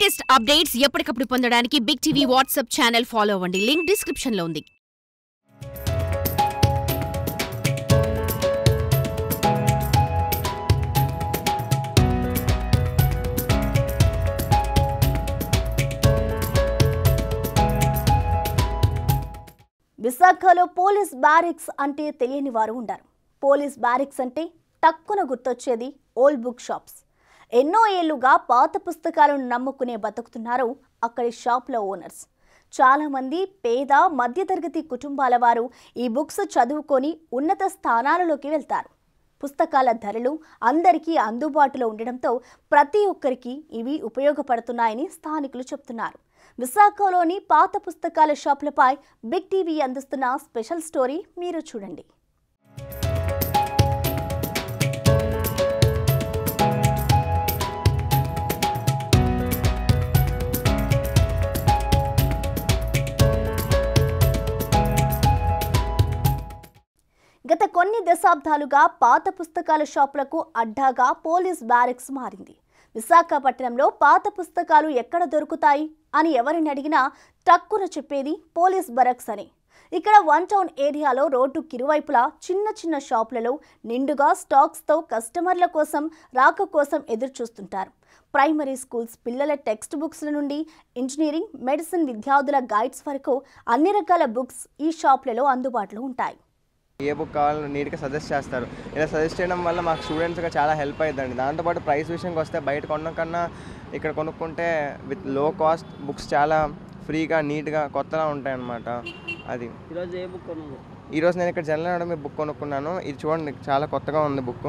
Latest updates ఎప్పటికప్పుడు పొందడానికి big TV WhatsApp channel follow అవ్వండి. లింక్ డిస్క్రిప్షన్ లో ఉంది. విశాఖలో పోలీస్ బ్యారిక్స్ అంటే తెలియని వారు ఉండరు. పోలీస్ బ్యారిక్స్ అంటే టక్కున గుర్తొచ్చేది ఓల్డ్ బుక్ షాప్స్. ఎన్నో ఏళ్లుగా పాత పుస్తకాలను నమ్ముకునే బతుకుతున్నారు అక్కడి షాప్ల ఓనర్స్. చాలామంది పేద మధ్యతరగతి కుటుంబాల వారు ఈ బుక్స్ చదువుకొని ఉన్నత స్థానాలలోకి వెళ్తారు. పుస్తకాల ధరలు అందరికీ అందుబాటులో ఉండడంతో ప్రతి ఒక్కరికి ఇవి ఉపయోగపడుతున్నాయని స్థానికులు చెప్తున్నారు. విశాఖలోని పాత పుస్తకాల షాపులపై బిగ్ టీవీ అందిస్తున్న స్పెషల్ స్టోరీ మీరు చూడండి. గత కొన్ని దశాబ్దాలుగా పాత పుస్తకాల షాపులకు అడ్డాగా పోలీస్ బ్యారిక్స్ మారింది. విశాఖపట్నంలో పాత పుస్తకాలు ఎక్కడ దొరుకుతాయి అని ఎవరిని అడిగినా టక్కున చెప్పేది పోలీస్ బరక్స్ అని. ఇక్కడ వన్ టౌన్ ఏరియాలో రోడ్డు కిరువైపులా చిన్న చిన్న షాపులలో నిండుగా స్టాక్స్తో కస్టమర్ల కోసం రాక కోసం ఎదురు చూస్తుంటారు. ప్రైమరీ స్కూల్స్ పిల్లల టెక్స్ట్ బుక్స్ల నుండి ఇంజనీరింగ్, మెడిసిన్ విద్యార్థుల గైడ్స్ వరకు అన్ని రకాల బుక్స్ ఈ షాపులలో అందుబాటులో ఉంటాయి. ఏ బుక్ కావాలో నీట్గా సజెస్ట్ చేస్తారు. ఇలా సజెస్ట్ చేయడం వల్ల మాకు స్టూడెంట్స్గా చాలా హెల్ప్ అవుతుందండి. దాంతోపాటు ప్రైస్ విషయంకి వస్తే బయట కొనడం కన్నా ఇక్కడ కొనుక్కుంటే విత్ లో కాస్ట్ బుక్స్ చాలా ఫ్రీగా నీట్గా కొత్తగా ఉంటాయన్నమాట. అది ఈరోజు ఏ బుక్ కొన్నాను? ఈరోజు నేను ఇక్కడ జనరల్ అకాడమీ బుక్ కొనుక్కున్నాను. ఇది చూడండి చాలా కొత్తగా ఉంది బుక్.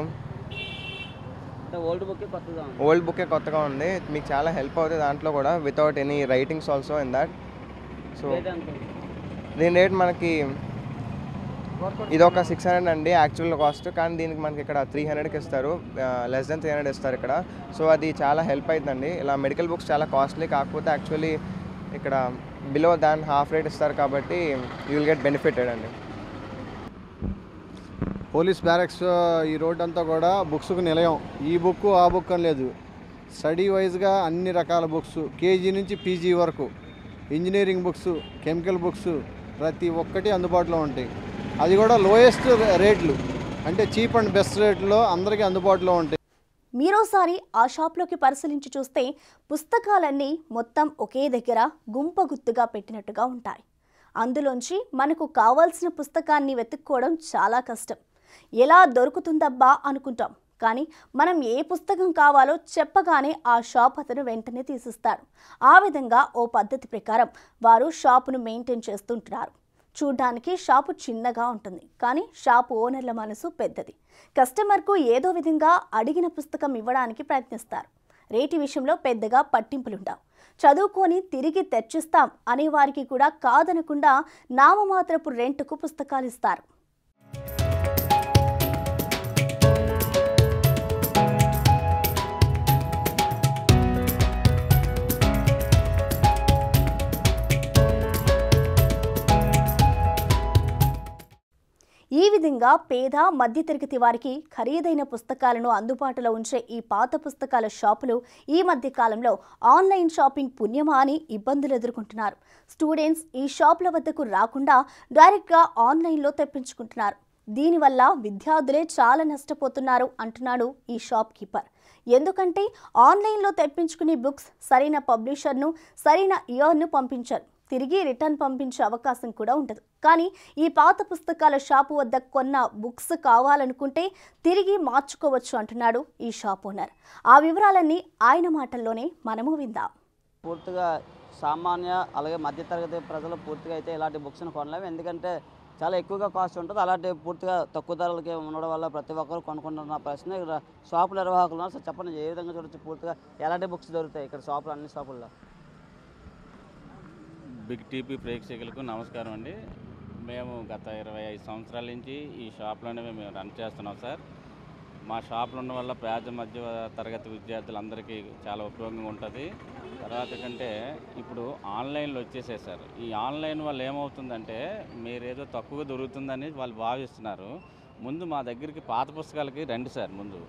ఓల్డ్ బుక్కే కొత్తగా ఉంది. మీకు చాలా హెల్ప్ అవుతుంది దాంట్లో కూడా without any writings also in that. So దీని రేట్ మనకి ఇది ఒక 600 అండి యాక్చువల్ కాస్ట్, కానీ దీనికి మనకి ఇక్కడ 300కి ఇస్తారు, లెస్ దెన్ 300 ఇస్తారు ఇక్కడ. సో అది చాలా హెల్ప్ అవుతుందండి. ఇలా మెడికల్ బుక్స్ చాలా కాస్ట్లీ, కాకపోతే యాక్చువల్లీ ఇక్కడ బిలో దాన్ హాఫ్ రేట్ ఇస్తారు కాబట్టి యూ విల్ గెట్ బెనిఫిటెడ్ అండి. పోలీస్ బ్యారక్స్ ఈ రోడ్ అంతా కూడా బుక్స్కు నిలయం. ఈ బుక్ ఆ బుక్ అని లేదు, స్టడీ వైజ్గా అన్ని రకాల బుక్స్ కేజీ నుంచి పీజీ వరకు, ఇంజనీరింగ్ బుక్స్, కెమికల్ బుక్స్ ప్రతి ఒక్కటి అందుబాటులో ఉంటాయి. అది కూడా లోయెస్ట్ రేట్లు, అంటే చీప్ అండ్ బెస్ట్ రేట్లో అందరికీ అందుబాటులో ఉంటాయి. మీరోసారి ఆ షాప్లోకి పరిశీలించి చూస్తే పుస్తకాలన్నీ మొత్తం ఒకే దగ్గర గుంపగుత్తుగా పెట్టినట్టుగా ఉంటాయి. అందులోంచి మనకు కావాల్సిన పుస్తకాన్ని వెతుక్కోవడం చాలా కష్టం. ఎలా దొరుకుతుందబ్బా అనుకుంటాం, కానీ మనం ఏ పుస్తకం కావాలో చెప్పగానే ఆ షాప్ అతను వెంటనే తీసిస్తాడు. ఆ విధంగా ఓ పద్ధతి ప్రకారం వారు షాపును మెయింటైన్ చేస్తుంటున్నారు. చూడ్డానికి షాపు చిన్నగా ఉంటుంది, కానీ షాపు ఓనర్ల మనసు పెద్దది. కస్టమర్కు ఏదో విధంగా అడిగిన పుస్తకం ఇవ్వడానికి ప్రయత్నిస్తారు. రేటు విషయంలో పెద్దగా పట్టింపులుండవు. చదువుకొని తిరిగి తెచ్చిస్తాం అనేవారికి కూడా కాదనకుండా నామమాత్రపు రెంట్కు పుస్తకాలు ఇస్తారు. ఈ విధంగా పేద మధ్యతరగతి వారికి ఖరీదైన పుస్తకాలను అందుబాటులో ఉంచే ఈ పాత పుస్తకాల షాపులు ఈ మధ్య కాలంలో ఆన్లైన్ షాపింగ్ పుణ్యమా అని ఇబ్బందులు ఎదుర్కొంటున్నారు. స్టూడెంట్స్ ఈ షాపుల వద్దకు రాకుండా డైరెక్ట్గా ఆన్లైన్లో తెప్పించుకుంటున్నారు. దీనివల్ల విద్యార్థులే చాలా నష్టపోతున్నారు అంటున్నాడు ఈ షాప్ కీపర్. ఎందుకంటే ఆన్లైన్లో తెప్పించుకునే బుక్స్ సరైన పబ్లిషర్ను, సరైన ఇయర్ను పంపించారు. తిరిగి రిటర్న్ పంపించే అవకాశం కూడా ఉండదు. కానీ ఈ పాత పుస్తకాల షాపు వద్ద కొన్న బుక్స్ కావాలనుకుంటే తిరిగి మార్చుకోవచ్చు అంటున్నాడు ఈ షాప్ ఓనర్. ఆ వివరాలన్నీ ఆయన మాటల్లోనే మనము విందాం. పూర్తిగా సామాన్య అలాగే మధ్యతరగతి ప్రజలు పూర్తిగా అయితే ఇలాంటి బుక్స్ని కొనలేము, ఎందుకంటే చాలా ఎక్కువగా కాస్ట్ ఉంటుంది. అలాంటి పూర్తిగా తక్కువ ధరలకి ఉండడం వల్ల ప్రతి ఒక్కరు కొనుక్కుంటున్న ప్రశ్న ఇక్కడ షాపు నిర్వాహకులు ఉన్నారు. సార్ చెప్పండి, ఏ విధంగా చూడొచ్చు, పూర్తిగా ఎలాంటి బుక్స్ దొరుకుతాయి ఇక్కడ షాపులు, అన్ని షాపుల్లో? బిగ్ టీవీ ప్రేక్షకులకు నమస్కారం అండి. మేము గత 25 సంవత్సరాల నుంచి ఈ షాప్లోనే మేము రన్ చేస్తున్నాం సార్. మా షాప్లో ఉన్న వల్ల పేద మధ్య తరగతి విద్యార్థులందరికీ చాలా ఉపయోగంగా ఉంటుంది. తర్వాత కంటే ఇప్పుడు ఆన్లైన్లో వచ్చేసాయి సార్. ఈ ఆన్లైన్ వల్ల ఏమవుతుందంటే మీరేదో తక్కువగా దొరుకుతుందని వాళ్ళు భావిస్తున్నారు. ముందు మా దగ్గరికి పాత పుస్తకాలకి రండి సార్. ముందు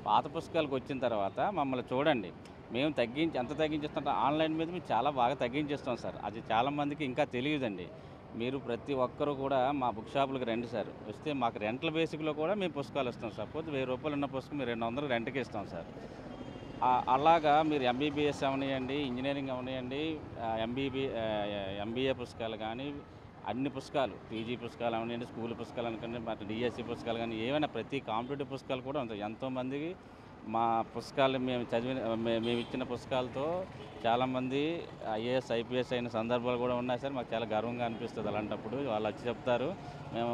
పాత పుస్తకాలకు వచ్చిన తర్వాత మమ్మల్ని చూడండి. మేము ఎంత తగ్గించేస్తుంటే ఆన్లైన్ మీద మేము చాలా బాగా తగ్గించేస్తాం సార్. అది చాలామందికి ఇంకా తెలియదండి. మీరు ప్రతి ఒక్కరూ కూడా మా బుక్ షాపులకు రండి సార్. వస్తే మాకు రెంట్ల బేసిక్లో కూడా మేము పుస్తకాలు ఇస్తాం. సపోజ్ ₹1000 ఉన్న పుస్తకం మీరు 200 రెంట్కి ఇస్తాం సార్. అలాగా మీరు ఎంబీబీఎస్ అవనివ్వండి, ఇంజనీరింగ్ అవనివ్వండి, ఎంబీఏ పుస్తకాలు కానీ అన్ని పుస్తకాలు, పీజీ పుస్తకాలు అవనివ్వండి, స్కూల్ పుస్తకాలు అనుకోండి, మరి డిఎస్సి పుస్తకాలు కానీ ఏమైనా ప్రతి కాంపిటేటివ్ పుస్తకాలు కూడా ఉంటాయి. ఎంతోమందికి మా పుస్తకాలు మేము ఇచ్చిన పుస్తకాలతో చాలామంది ఐఏఎస్ ఐపీఎస్ అయిన సందర్భాలు కూడా ఉన్నాయి సార్. మాకు చాలా గర్వంగా అనిపిస్తుంది. అలాంటప్పుడు వాళ్ళు వచ్చి చెప్తారు, మేము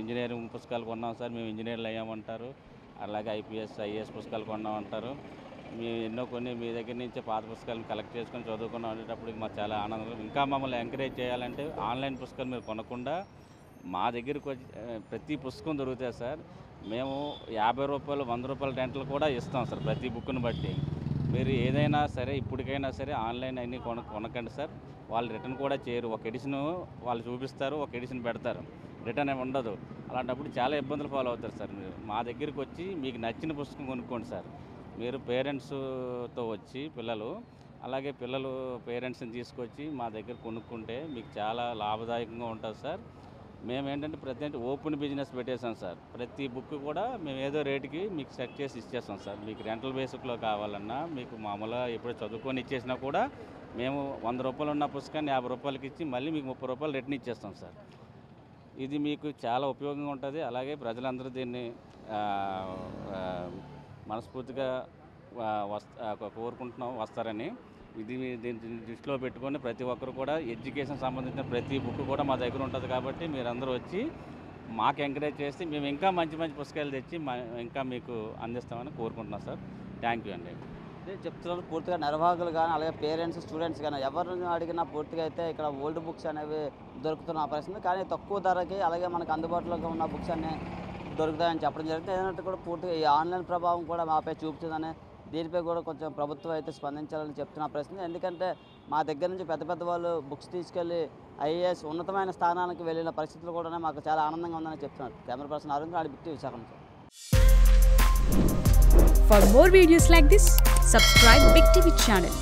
ఇంజనీరింగ్ పుస్తకాలు కొన్నాం సార్, మేము ఇంజనీర్లు అయ్యామంటారు. అలాగే ఐపీఎస్ ఐఏఎస్ పుస్తకాలు కొన్నామంటారు. మేము ఎన్నో కొన్ని మీ దగ్గర నుంచి పాత పుస్తకాలను కలెక్ట్ చేసుకొని చదువుకున్నాం అనేటప్పుడు మాకు చాలా ఆనందం. ఇంకా మమ్మల్ని ఎంకరేజ్ చేయాలంటే ఆన్లైన్ పుస్తకాలు మీరు కొనకుండా మా దగ్గరికి వచ్చి ప్రతి పుస్తకం దొరుకుతాయి సార్. మేము ₹50 ₹100 రెంట్లు కూడా ఇస్తాం సార్ ప్రతి బుక్ను బట్టి. మీరు ఏదైనా సరే ఇప్పటికైనా సరే ఆన్లైన్ అన్నీ కొనకండి సార్. వాళ్ళు రిటర్న్ కూడా చేయరు. ఒక ఎడిషన్ వాళ్ళు చూపిస్తారు, ఒక ఎడిషన్ పెడతారు, రిటర్న్ ఏమి ఉండదు. అలాంటప్పుడు చాలా ఇబ్బందులు ఫాలో అవుతారు సార్. మీరు మా దగ్గరికి వచ్చి మీకు నచ్చిన పుస్తకం కొనుక్కోండి సార్. మీరు పేరెంట్స్తో వచ్చి అలాగే పిల్లలు పేరెంట్స్ని తీసుకొచ్చి మా దగ్గర కొనుక్కుంటే మీకు చాలా లాభదాయకంగా ఉంటుంది సార్. మేము ఏంటంటే ప్రతి ఓపెన్ బిజినెస్ పెట్టేసాం సార్. ప్రతి బుక్ కూడా మేము ఏదో రేటుకి మీకు సెట్ చేసి ఇచ్చేస్తాం సార్. మీకు రెంటల్ బేసిక్లో కావాలన్నా, మీకు మామూలుగా ఎప్పుడు చదువుకొని ఇచ్చేసినా కూడా మేము ₹100 ఉన్న పుస్తకాన్ని ₹50 ఇచ్చి మళ్ళీ మీకు ₹30 రిటర్న్ ఇచ్చేస్తాం సార్. ఇది మీకు చాలా ఉపయోగంగా ఉంటుంది. అలాగే ప్రజలందరూ దీన్ని మనస్ఫూర్తిగా కోరుకుంటున్నాం వస్తారని. దీన్ని దృష్టిలో పెట్టుకొని ప్రతి ఒక్కరు కూడా ఎడ్యుకేషన్ సంబంధించిన ప్రతి బుక్ కూడా మా దగ్గర ఉంటుంది. కాబట్టి మీరందరూ వచ్చి మాకు ఎంకరేజ్ చేసి మేము ఇంకా మంచి మంచి పుస్తకాలు తెచ్చి ఇంకా మీకు అందిస్తామని కోరుకుంటున్నాం సార్. థ్యాంక్ యూ అండి. చెప్తున్నారు పూర్తిగా నిర్వాహకులు కానీ అలాగే పేరెంట్స్ స్టూడెంట్స్ కానీ ఎవరిని అడిగినా పూర్తిగా అయితే ఇక్కడ ఓల్డ్ బుక్స్ అనేవి దొరుకుతున్న పరిస్థితి. కానీ తక్కువ ధరకి అలాగే మనకు అందుబాటులో ఉన్న బుక్స్ అన్నీ దొరుకుతాయని చెప్పడం జరుగుతుంది. ఏదంటే కూడా పూర్తిగా ఈ ఆన్లైన్ ప్రభావం కూడా మాపై చూపుతుందని, దీనిపై కూడా కొంచెం ప్రభుత్వం అయితే స్పందించాలని చెప్తున్న ప్రశ్న. ఎందుకంటే మా దగ్గర నుంచి పెద్ద పెద్ద వాళ్ళు బుక్స్ తీసుకెళ్ళి ఐఏఎస్ ఉన్నతమైన స్థానానికి వెళ్ళిన పరిస్థితులు కూడా మాకు చాలా ఆనందంగా ఉందని చెప్తున్నారు. Camera person Arvind, big TV Visakha నుంచి. For more videos like this, subscribe Big TV channel.